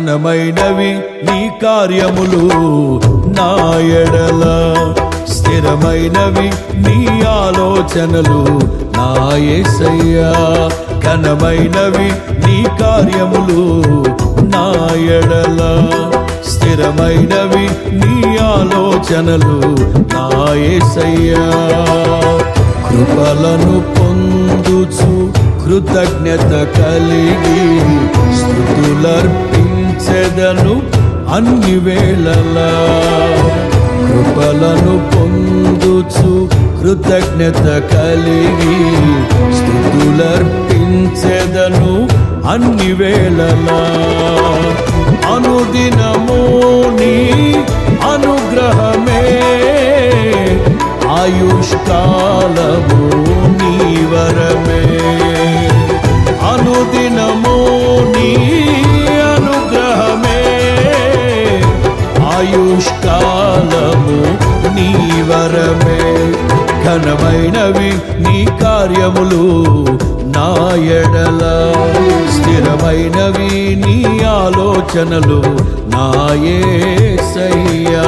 ఘనమైనవి నీ కార్యములు నా ఎడల, స్థిరమైనవి నీ ఆలోచనలు నా యేసయ్యా. ఘనమైనవి నీ కార్యములు నా ఎడల, స్థిరమైనవి నీ ఆలోచనలు నా యేసయ్యా. కృపలను పొందుచు కృతజ్ఞత కలిగి స్తుతులర్పించెదను అన్ని వేళలా. కృపలను పొందుచు కృతజ్ఞత కలిగి స్తుతులర్పించెదను అన్ని వేళలా. అనుదినము నీ అనుగ్రహమే, ఆయుష్కాలము నీ వరమే. అనుదినము నీ అనుగ్రహమే, ఆయుష్కాలము నీ వరమే. ఘనమైనవి నీ కార్యములు నా ఎడల, స్థిరమైనవి నీ ఆలోచనలు నా యేసయ్యా.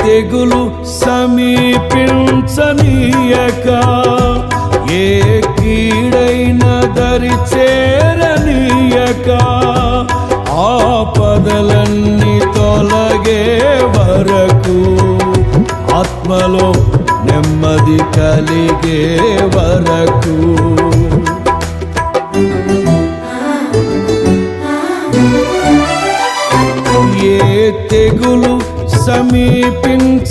తెగులు సమీపించనీయక, ఏ కీడైన దరి చేరనీయక, ఆపదలన్నీ తొలగే వరకు, ఆత్మలో నెమ్మది కలిగే వరకు. ఏ తెగులు సమీపించనీయక,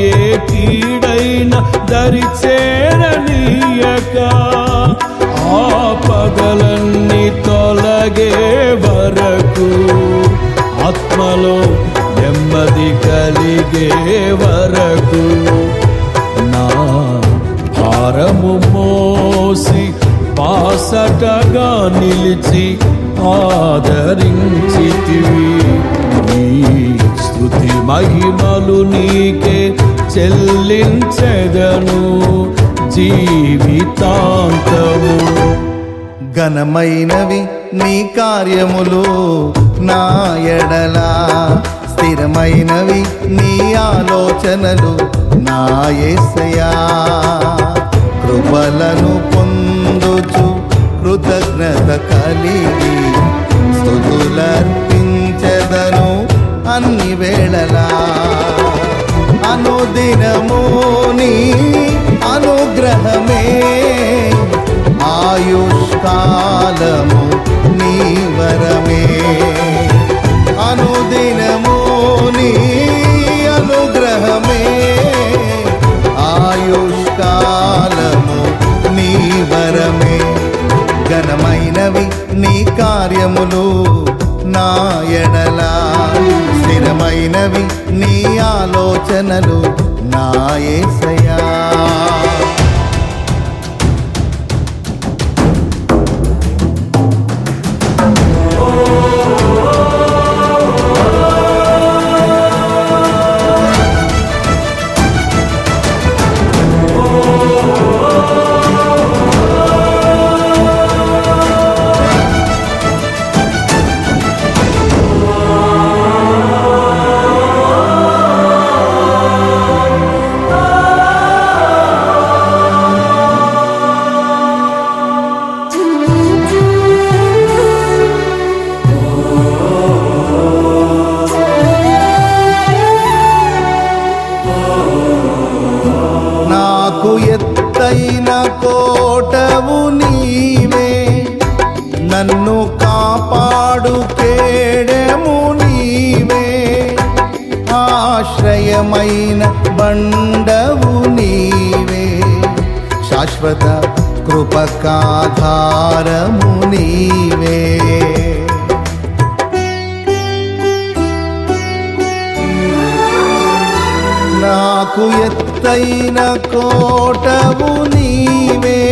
ఏ కీడైన దరి చేరనీయక, ఆపదలన్నీ తొలగే వరకు, ఆత్మలో నెమ్మది కలిగే వరకు. నా భారము మోసి బాసటగా నిలిచి ఆదరించితివి. నీ స్తుతి మహిమలు నీకే చెల్లించెదను జీవితాంతము. ఘనమైనవి నీ కార్యములు నా ఎడల, స్థిరమైనవి నీ ఆలోచనలు నా యేసయ్యా. కృపలను పొందుచు కృతజ్ఞత కలిగి స్తుతులర్పించెదను అన్ని వేళలా. అనుదినము నీ అనుగ్రహమే, ఆయుష్కాలము నీ వరమే. అనుదినము నీ అనుగ్రహమే, ఆయుష్కాలము నీ వరమే. ఘనమైనవి నీ కార్యములు నా ఎడల, స్థిరమైనవి నీ ఆలోచనలు నా యేసయ్యా. ఎత్తైన కోటవు నీవే, నన్ను కాపాడు శాశ్వత కృపకాధారము నీవే. నాకు ఎత్తైన కోటవు నీవే,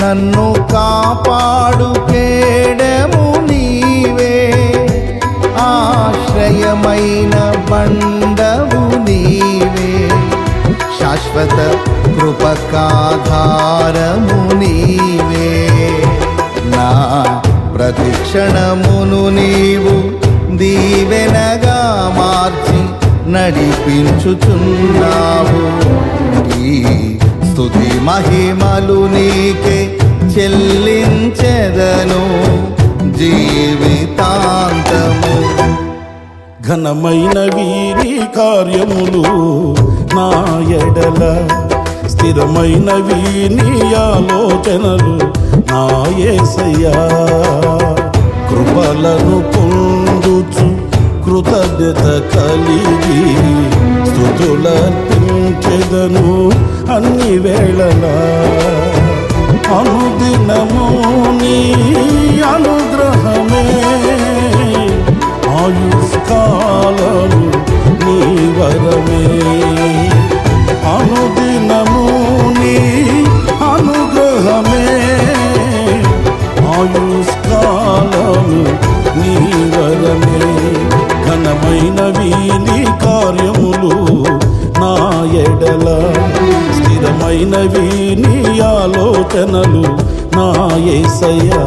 నన్ను కాపాడు కేడము నీవే, ఆశ్రయమైన బండవు నీవే, శాశ్వత కృపకాధారము నీవే. నా ప్రతిక్షణమును నీవు దీవెనగా మార్చి నడిపించుచున్నావు. ఈ స్తుతి మహిమలు నీకే చెల్లించెదను జీవితాంతము. ఘనమైనవి నీ కార్యములు నా ఎడల, స్థిరమైనవి నీ ఆలోచనలు నా యేసయ్యా. కృపలను పొందుచు కృతజ్ఞత కలిగి స్తుతులర్పించెదను అన్ని వేళలా. అనుదినము నీ అనుగ్రహమే, ఆయుష్కాలము నీ వరమే. అనుదినము నీ అనుగ్రహమే, ఆయుష్కాలము నీ వరమే. ఘనమైనవి నీ కార్యములు నా ఎడల, స్థిరమైనవి నీ ఆలోచనలు నా యేసయ్యా.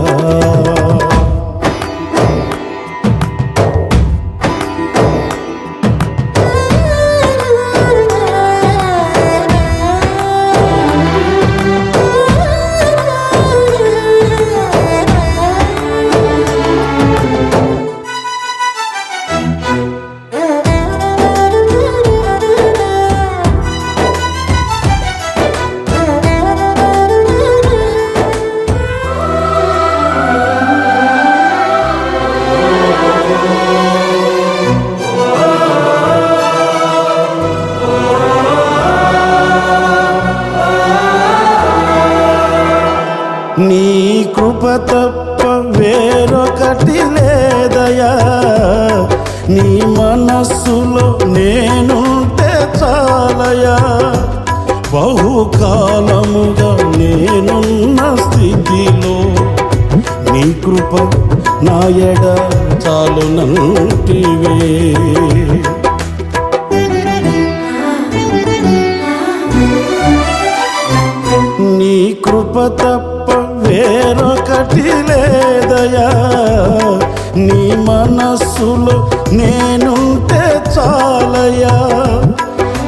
నీ కృప తప్ప వేరొకటి లేదయా, నీ మనస్సులో నేనుంటే చాలయా. బహుకాలముగా నేనున్న స్థితిలో నీ కృప నా ఎడ చాలునంటివే. నీ కృప తప్ప వేరొకటి లేదయా, నీ మనస్సులో నేనుంటే చాలయా.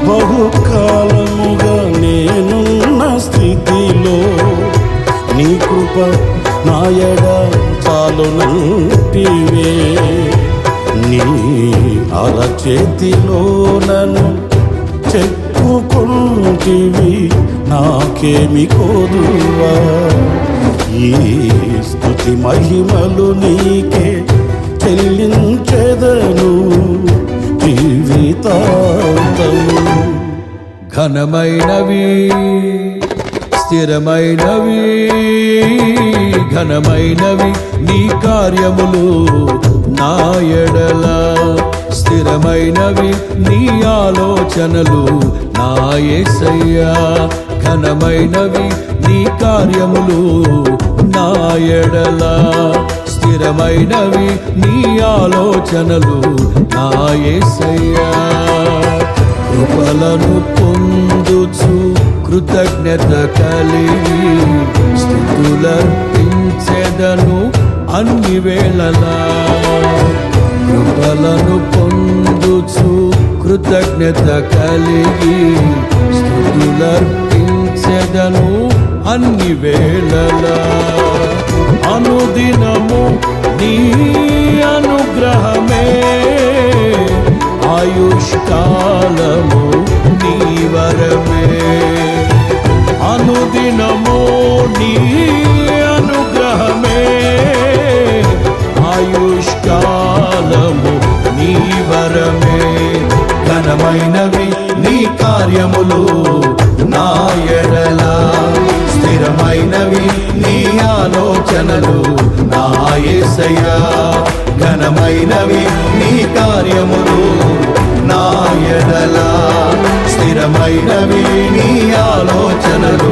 బహుకాలముగా నేనున్న స్థితిలో నీ కృప నా ఎడ చాలునంటివే. నీ అరచేతిలో నన్ను చెప్పుకుంటివి, నాకేమి కోదువా. ఈ స్తుతి మహిమలు నీకే చెల్లించెదను జీవితాంతము. ఘనమైనవి స్థిరమైనవి, ఘనమైనవి నీ కార్యములు నా ఎడల, స్థిరమైనవి నీ ఆలోచనలు నా యేసయ్యా. ఘనమైనవి నీ కార్యములు నా ఎడల, స్థిరమైనవి నీ ఆలోచనలు నా యేసయ్యా. కృపలను పొందుచు కృతజ్ఞత కలిగి స్తుతులర్పించెదను అన్ని వేళలా. కృపలను పొందుచు కృతజ్ఞత కలిగి స్తుతులర్పించెదను అన్ని వేళలా. అనుదినము నీ అనుగ్రహమే, ఆయుష్కాలము నీ వరమే. అనుదినము నీ అనుగ్రహమే, ఆయుష్కాలము నీ వరమే. ఘనమైనవి నీ కార్యములు నా ఎడల, స్థిరమైనవి నీ ఆలోచనలు నా యేసయ్యా, ఘనమైనవి నీ కార్యములు నా ఎడల, స్థిరమైనవి నీ ఆలోచనలు